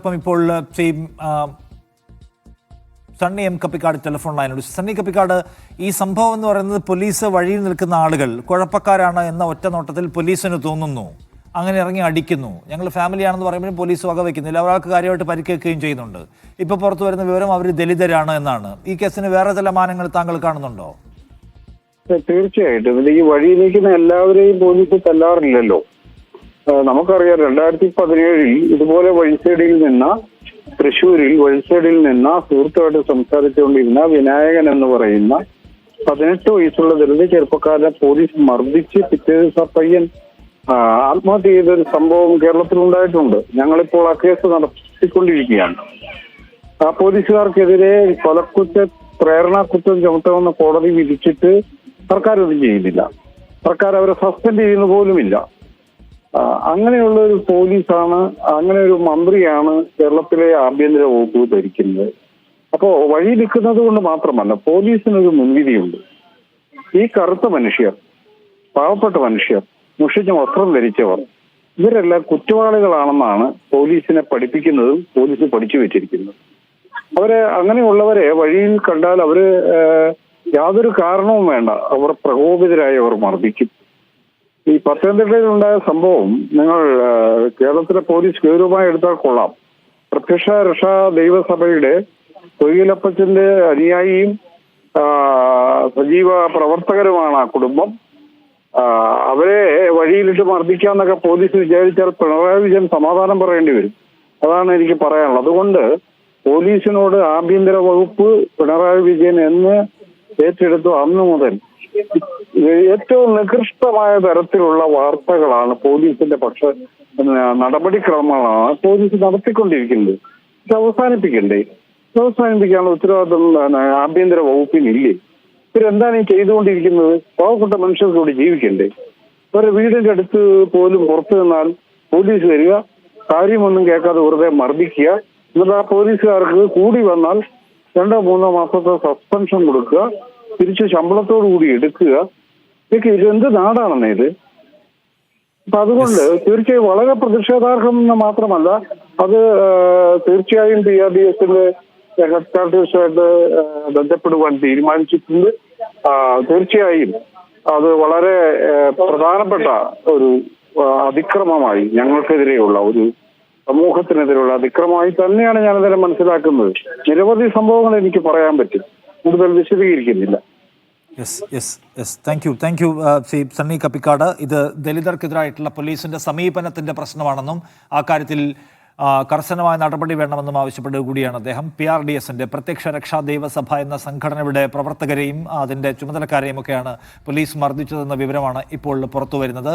നമ്മോടൊപ്പം ഇപ്പോൾ Sunny M Kappikkad telephone ലൈനുണ്ട്. Sunny Kappikkad, ഈ സംഭവം എന്ന് പറയുന്നത് പോലീസ് വഴിയിൽ നിൽക്കുന്ന ആളുകൾ കുഴപ്പക്കാരാണ് എന്ന ഒറ്റ നോട്ടത്തിൽ പോലീസിന് തോന്നുന്നു, അങ്ങനെ ഇറങ്ങി അടിക്കുന്നു. ഞങ്ങൾ ഫാമിലിയാണെന്ന് പറയുമ്പോഴും പോലീസ് വകവയ്ക്കുന്നില്ല, ഒരാൾക്ക് കാര്യമായിട്ട് പരിക്കേൽക്കുകയും ചെയ്യുന്നുണ്ട്. ഇപ്പോൾ പുറത്തു വരുന്ന വിവരം അവർ ദലിതരാണ് എന്നാണ്. ഈ കേസിന് വേറെ ചില മാനങ്ങൾ താങ്കൾ കാണുന്നുണ്ടോ? തീർച്ചയായിട്ടും ഈ വഴിയിലേക്ക് എല്ലാവരെയും പോലീസ് തല്ലാറില്ലല്ലോ. നമുക്കറിയാം 2017 ഇതുപോലെ വഴിസൈഡിൽ നിന്ന് തൃശ്ശൂരിൽ വഴിസൈഡിൽ നിന്ന് സുഹൃത്തുമായിട്ട് സംസാരിച്ചുകൊണ്ടിരുന്ന വിനായകൻ എന്ന് പറയുന്ന 18 വയസ്സുള്ള ദളിത് ചെറുപ്പക്കാരനെ പോലീസ് മർദ്ദിച്ച് പിറ്റേ ദിവസം പയ്യൻ ആത്മഹത്യ ചെയ്തൊരു സംഭവം കേരളത്തിൽ ഉണ്ടായിട്ടുണ്ട്. ഞങ്ങളിപ്പോൾ ആ കേസ് നടത്തിക്കൊണ്ടിരിക്കുകയാണ്. ആ പോലീസുകാർക്കെതിരെ കൊലക്കുറ്റ പ്രേരണാകുറ്റം ചുമത്തണമെന്ന് കോടതി വിധിച്ചിട്ട് സർക്കാർ ഒന്നും ചെയ്യുന്നില്ല. സർക്കാർ അവരെ സസ്പെൻഡ് ചെയ്യുന്ന പോലുമില്ല. അങ്ങനെയുള്ള ഒരു പോലീസാണ്, അങ്ങനെ ഒരു മന്ത്രിയാണ് കേരളത്തിലെ ആഭ്യന്തര വകുപ്പ് ഭരിക്കുന്നത്. അപ്പോ വഴി നിൽക്കുന്നത് കൊണ്ട് മാത്രമല്ല, പോലീസിനൊരു മുൻവിധിയുണ്ട്. ഈ കറുത്ത മനുഷ്യർ, പാവപ്പെട്ട മനുഷ്യർ, മുഷിഞ്ഞ വസ്ത്രം ധരിച്ചവർ, ഇവരെല്ലാം കുറ്റവാളികളാണെന്നാണ് പോലീസിനെ പഠിപ്പിക്കുന്നതും പോലീസ് പഠിച്ചു വെച്ചിരിക്കുന്നത്. അങ്ങനെയുള്ളവരെ വഴിയിൽ കണ്ടാൽ അവര് യാതൊരു കാരണവും വേണ്ട, അവർ പ്രകോപിതരായി അവർ മർദ്ദിക്കും. ഈ പത്തനംതിട്ടയിലുണ്ടായ സംഭവം നിങ്ങൾ കേരളത്തിലെ പോലീസ് ഗൗരവമായി എടുത്താൽ കൊള്ളാം. പ്രത്യക്ഷ രക്ഷാ ദൈവസഭയുടെ തൊഴിലപ്പച്ചന്റെ അനുയായിയും സജീവ പ്രവർത്തകരുമാണ് ആ കുടുംബം. അവരെ വഴിയിലിട്ട് മർദ്ദിക്കാന്നൊക്കെ പോലീസ് വിചാരിച്ചാൽ പിണറായി വിജയൻ സമാധാനം പറയേണ്ടി വരും. അതാണ് എനിക്ക് പറയാനുള്ളത്. അതുകൊണ്ട് പോലീസിനോട് ആഭ്യന്തര വകുപ്പ് പിണറായി വിജയൻ എന്ന് ഏറ്റെടുത്തു അന്നു മുതൽ ഏറ്റവും നികൃഷ്ടമായ തരത്തിലുള്ള വാർത്തകളാണ് പോലീസിന്റെ നടപടിക്രമങ്ങളാണ് പോലീസ് നടത്തിക്കൊണ്ടിരിക്കുന്നത്. ഇത് അവസാനിപ്പിക്കാനുള്ള ഉത്തരവാദിത്വം ആഭ്യന്തര വകുപ്പിനില്ലേ? ഇവരെന്താണ് ഈ ചെയ്തുകൊണ്ടിരിക്കുന്നത്? പാവപ്പെട്ട മനുഷ്യർക്ക് കൂടി ജീവിക്കണ്ടേ? ഒരു വീടിന്റെ അടുത്ത് പോലും പുറത്തു നിന്നാൽ പോലീസ് വരിക, കാര്യമൊന്നും കേൾക്കാതെ വെറുതെ മർദ്ദിക്കുക, എന്നിട്ട് ആ പോലീസുകാർക്ക് കൂടി വന്നാൽ 2-3 മാസത്തെ സസ്പെൻഷൻ കൊടുക്കുക, തിരിച്ച് ശമ്പളത്തോടു കൂടി എടുക്കുക. ഇതെന്ത് നാടാണെന്ന് ഇത്? അപ്പൊ അതുകൊണ്ട് തീർച്ചയായും വളരെ പ്രതിഷേധാർഹം എന്ന് മാത്രമല്ല, അത് തീർച്ചയായും PRDSന്റെ ഹെഡ്ക്വാർട്ടേഴ്സുമായിട്ട് ബന്ധപ്പെടുവാൻ തീരുമാനിച്ചിട്ടുണ്ട്. തീർച്ചയായും അത് വളരെ പ്രധാനപ്പെട്ട ഒരു അതിക്രമമായി, ഞങ്ങൾക്കെതിരെയുള്ള ഒരു സമൂഹത്തിനെതിരെയുള്ള അതിക്രമമായി തന്നെയാണ് ഞാനതിനെ മനസ്സിലാക്കുന്നത്. നിരവധി സംഭവങ്ങൾ എനിക്ക് പറയാൻ പറ്റും, കൂടുതൽ വിശദീകരിക്കുന്നില്ല. Thank you Sunny Kappikkad. ഇത് ദലിതർക്കെതിരായിട്ടുള്ള പോലീസിന്റെ സമീപനത്തിന്റെ പ്രശ്നമാണെന്നും ആ കാര്യത്തിൽ കർശനമായ നടപടി വേണമെന്നും ആവശ്യപ്പെടുക കൂടിയാണ് അദ്ദേഹം. PRDSന്റെ പ്രത്യക്ഷ രക്ഷാ ദൈവസഭ എന്ന സംഘടനയുടെ പ്രവർത്തകരെയും അതിന്റെ ചുമതലക്കാരെയും ഒക്കെയാണ് പോലീസ് മർദ്ദിച്ചതെന്ന വിവരമാണ് ഇപ്പോൾ പുറത്തുവരുന്നത്.